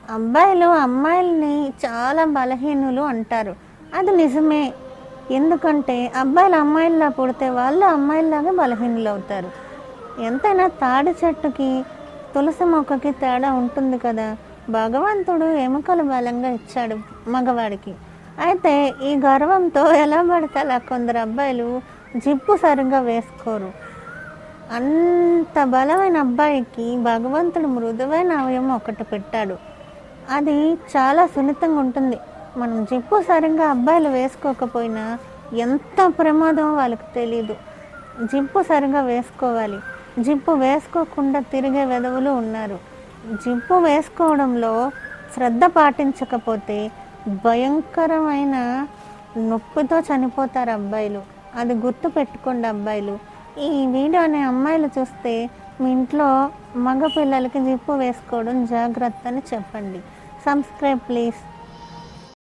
అబ్బాయిలు అమ్మాయిల్ని చాలా బలహీనులు అంటారు. అది నిజమే. ఎందుకంటే అబ్బాయిలు అమ్మాయిల్లా పుడితే వాళ్ళు అమ్మాయిల్లాగా బలహీనులవుతారు. ఎంతైనా తాడి చెట్టుకి, తులసి మొక్కకి తేడా ఉంటుంది కదా! భగవంతుడు ఎముకలు బలంగా ఇచ్చాడు మగవాడికి. అయితే ఈ గర్వంతో ఎలా పడితే అలా కొందరు అబ్బాయిలు జిప్పు సరిగ్గా వేసుకోరు. అంత బలమైన అబ్బాయికి భగవంతుడు మృదువైన అవయవం ఒకటి పెట్టాడు. అది చాలా సున్నితంగా ఉంటుంది. మనం జిప్పు సరిగ్గా అబ్బాయిలు వేసుకోకపోయినా ఎంత ప్రమాదమో వాళ్ళకి తెలీదు. జిప్పు సరిగ్గా వేసుకోవాలి. జిప్పు వేసుకోకుండా తిరిగే వెధవులు ఉన్నారు. జిప్పు వేసుకోవడంలో శ్రద్ధ పాటించకపోతే భయంకరమైన నొప్పితో చనిపోతారు అబ్బాయిలు. అది గుర్తు పెట్టుకోండి అబ్బాయిలు. ఈ వీడియోని అమ్మాయిలు చూస్తే మీ ఇంట్లో మగ పిల్లలకి జిప్పు వేసుకోవడం జాగ్రత్త అని చెప్పండి. Subscribe please.